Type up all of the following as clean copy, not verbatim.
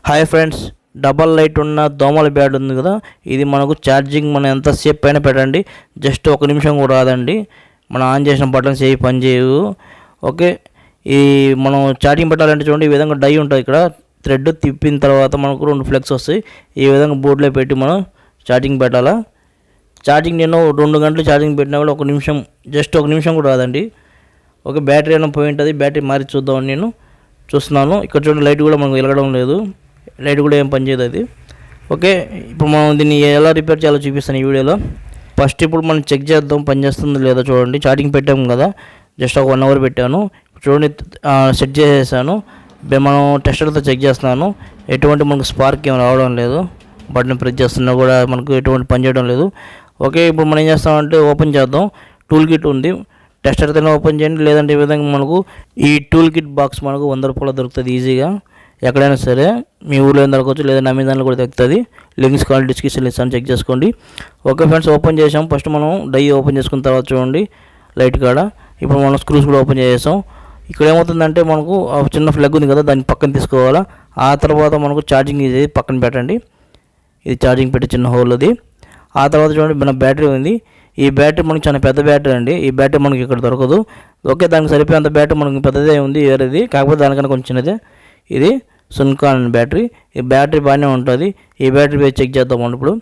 Hi friends, double light ఉన్న దోమల bat ఉంది కదా, ఇది మనకు ఛార్జింగ్ మనం ఎంతసేపు పైన పెట్టండి, జస్ట్ 1 నిమిషం కూడా రాదండి. మనం ఆన్ చేసిన బటన్స్ ఏవి పని చేయవు. ఓకే, ఈ మనం ఛార్జింగ్ పెట్టాలంటే చూడండి, ఈ విధంగా డై ఉంటుంది. ఇక్కడ థ్రెడ్ తిప్పిన తర్వాత మనకు 2 ఫ్లెక్స్ వస్తాయి. ఈ విధంగా బోర్డులో పెట్టి మనం ఛార్జింగ్ పెట్టాలా. ఛార్జింగ్ నేను 2 గంటలు ఛార్జింగ్ పెట్టినా కూడా 1 నిమిషం, జస్ట్ 1 నిమిషం కూడా రాదండి. ఓకే, బ్యాటరీ అయినా పోయి ఉంటుంది. బ్యాటరీ మారి చూద్దామని నేను చూస్తున్నాను. ఇక్కడ చూడండి, లైట్ కూడా మనకు వెలగడం లేదు, లైట్ కూడా ఏం పనిచేయదు అది. ఓకే, ఇప్పుడు మనం దీన్ని ఎలా రిపేర్ చేయాలో చూపిస్తాను ఈ వీడియోలో. ఫస్ట్ ఇప్పుడు మనం చెక్ చేద్దాం పనిచేస్తుందో లేదో. చూడండి, ఛార్జింగ్ పెట్టాము కదా, జస్ట్ ఒక 1 అవర్ పెట్టాను. చూడండి, సెట్ చేసేసాను. మనం టెస్టర్తో చెక్ చేస్తున్నాను, ఎటువంటి మనకు స్పార్క్ ఏమి రావడం లేదు. బటన్ ప్రెస్ చేస్తున్నా కూడా మనకు ఎటువంటి పని చేయడం లేదు. ఓకే, ఇప్పుడు మనం ఏం చేస్తామంటే ఓపెన్ చేద్దాం. టూల్ కిట్ ఉంది, టెస్టర్తోనే ఓపెన్ చేయండి, లేదంటే ఈ విధంగా మనకు ఈ టూల్ కిట్ బాక్స్ మనకు 100 రూపాయలు దొరుకుతుంది ఈజీగా. ఎక్కడైనా సరే మీ ఊళ్ళో దొరకవచ్చు, లేదా అమెజాన్లో కూడా దొరుకుతుంది. లింక్స్ కాల్ డిస్క్రిప్షన్ ఇస్తాను, చెక్ చేసుకోండి. ఓకే ఫ్రెండ్స్, ఓపెన్ చేసాం. ఫస్ట్ మనం డై ఓపెన్ చేసుకున్న తర్వాత చూడండి లైట్ కాడ. ఇప్పుడు మనం స్క్రూస్ కూడా ఓపెన్ చేసాం. ఇక్కడ ఏమవుతుందంటే మనకు చిన్న ఫ్లగ్ ఉంది కదా, దాన్ని పక్కన తీసుకోవాలా. ఆ తర్వాత మనకు ఛార్జింగ్ ఇది పక్కన పెట్టండి. ఇది ఛార్జింగ్ పెట్టి చిన్న హోల్ అది. ఆ తర్వాత చూడండి, మన బ్యాటరీ ఉంది. ఈ బ్యాటరీ మనకు చాలా పెద్ద బ్యాటరీ అండి. ఈ బ్యాటరీ మనకి ఇక్కడ దొరకదు. ఓకే, దానికి సరిపోయేంత బ్యాటరీ మనకి పెద్దదే ఉంది వేరేది, కాకపోతే దానికన్నా కొంచెం చిన్నదే. ఇది సున్కాన్ బ్యాటరీ. ఈ బ్యాటరీ బాగానే ఉంటుంది. ఈ బ్యాటరీ వేసి చెక్ చేద్దాం. ఇప్పుడు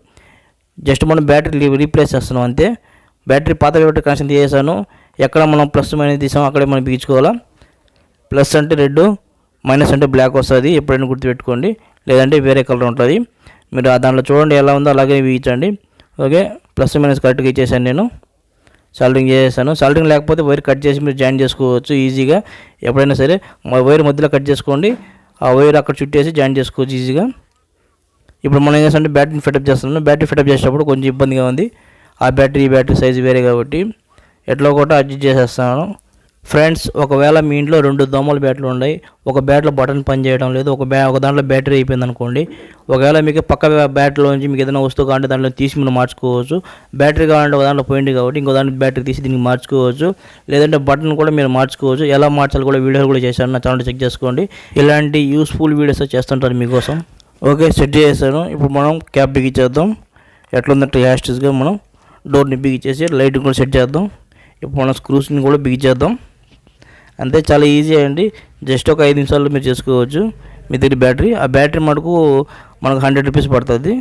జస్ట్ మనం బ్యాటరీ రీప్లేస్ చేస్తున్నాం అంతే. బ్యాటరీ పాత బ్యాటరీ కనెక్షన్ తీసేసాను. ఎక్కడ మనం ప్లస్ మైనస్ తీసామో అక్కడే మనం బిగించుకోవాలా. ప్లస్ అంటే రెడ్, మైనస్ అంటే బ్లాక్ వస్తుంది. ఎప్పుడైనా గుర్తుపెట్టుకోండి, లేదంటే వేరే కలర్ ఉంటుంది. మీరు దాంట్లో చూడండి ఎలా ఉందో అలాగే బిగించండి. ఓకే, ప్లస్ మైనస్ కరెక్ట్గా ఇచ్చేసాను. నేను సాల్డరింగ్ చేసేసాను. సాల్డరింగ్ లేకపోతే వైర్ కట్ చేసి మీరు జాయిన్ చేసుకోవచ్చు ఈజీగా. ఎప్పుడైనా సరే వైర్ మధ్యలో కట్ చేసుకోండి, ఆ వైర్ అక్కడ చుట్టేసి జాయిన్ చేసుకోవచ్చు ఈజీగా. ఇప్పుడు మనం ఏం చేస్తామంటే బ్యాటరీని ఫిటప్ చేస్తున్నాను. బ్యాటరీ ఫిటప్ చేసేటప్పుడు కొంచెం ఇబ్బందిగా ఉంది. ఆ బ్యాటరీ ఈ బ్యాటరీ సైజు వేరే కాబట్టి ఎట్లా కూడా అడ్జస్ట్ చేసేస్తాను. ఫ్రెండ్స్, ఒకవేళ మీ ఇంట్లో 2 దోమల బ్యాటరీలు ఉన్నాయి, ఒక బ్యాటరీలో బటన్ పని చేయడం లేదు, ఒక దాంట్లో బ్యాటరీ అయిపోయింది అనుకోండి. ఒకవేళ మీకు పక్క బ్యాటరీలోంచి మీకు ఏదైనా వస్తువు కావాలంటే దాంట్లో తీసి మనం మార్చుకోవచ్చు. బ్యాటరీ కావాలంటే ఒక దాంట్లో పోయింది కాబట్టి ఇంకో దాంట్లో బ్యాటరీ తీసి దీనికి మార్చుకోవచ్చు, లేదంటే బటన్ కూడా మీరు మార్చుకోవచ్చు. ఎలా మార్చాలి కూడా వీడియోలు కూడా చేశాను, నా ఛానల్ చెక్ చేసుకోండి. ఇలాంటి యూస్ఫుల్ వీడియోస్ చేస్తుంటారు మీకోసం. ఓకే, సెట్ చేసేసాను. ఇప్పుడు మనం క్యాప్ బిగించేద్దాం. ఎట్లుందంటే యాస్టిస్గా మనం డోర్ని బిగించేసి లైట్ కూడా సెట్ చేద్దాం. ఇప్పుడు మనం స్క్రూస్ని కూడా బిగించేద్దాం. అంతే, చాలా ఈజీ అండి. జస్ట్ ఒక 5 నిమిషాల్లో మీరు చేసుకోవచ్చు. మీ దగ్గర బ్యాటరీ, ఆ బ్యాటరీ మటుకు మనకు 100 రూపీస్ పడుతుంది.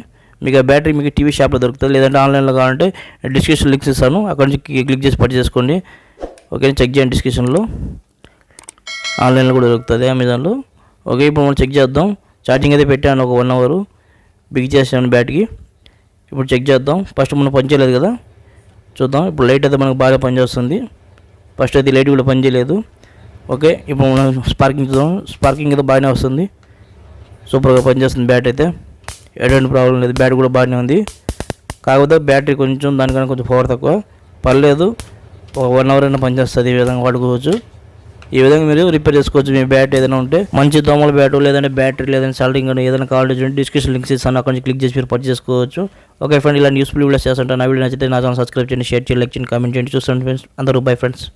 మీకు ఆ బ్యాటరీ మీకు టీవీ షాప్లో దొరుకుతుంది, లేదంటే ఆన్లైన్లో కావాలంటే డిస్క్రిప్షన్ లింక్స్ ఇస్తాను, అక్కడ నుంచి క్లిక్ చేసి పర్చేస్ చేసుకోండి. ఓకే, చెక్ చేయండి డిస్క్రిప్షన్లో. ఆన్లైన్లో కూడా దొరుకుతుంది, అమెజాన్లో. ఓకే, ఇప్పుడు మనం చెక్ చేద్దాం. ఛార్జింగ్ అయితే పెట్టాను ఒక 1 అవర్, బిగ్ చేసాను బ్యాటరీకి. ఇప్పుడు చెక్ చేద్దాం. ఫస్ట్ మనం పని చేయలేదు కదా, చూద్దాం. ఇప్పుడు లైట్ అయితే మనకు బాగా పనిచేస్తుంది. ఫస్ట్ అయితే లైట్ కూడా పనిచేయలేదు. ఓకే, ఇప్పుడు మనం స్పార్కింగ్ చూద్దాం. స్పార్కింగ్ అయితే బాగానే వస్తుంది, సూపర్గా పనిచేస్తుంది. బ్యాటరీ అయితే ఎటువంటి ప్రాబ్లం లేదు, బ్యాటరీ కూడా బాగానే ఉంది. కాకపోతే బ్యాటరీ కొంచెం దానికన్నా కొంచెం పవర్ తక్కువ, పర్లేదు. ఒక 1 అవర్ అయినా పనిచేస్తుంది. ఈ విధంగా వాడుకోవచ్చు. ఈ విధంగా మీరు రిపేర్ చేసుకోవచ్చు. మీ బ్యాటరీ ఏదైనా ఉంటే, మంచి దోమల బ్యాటరీ, లేదంటే బ్యాటరీ, లేదంటే సాల్డింగ్ ఏదైనా కావాలంటే చూడండి, డిస్క్రిప్షన్ లింక్స్ ఇస్తాను, అక్కడ నుంచి క్లిక్ చేసి మీరు పర్చేస్ చేసుకోవచ్చు. ఓకే ఫ్రెండ్, ఇలాంటి యూస్ఫుల్ వీడియోస్ చేస్తుంటాను. నా వీడియో నచ్చితే నా ఛానల్ సబ్స్క్రైబ్ చేయండి, షేర్ చేయండి, లైక్ చేయండి, కామెంట్ చేయండి. చూస్తాను ఫ్రెండ్స్, అందరూ బై ఫ్రెండ్స్.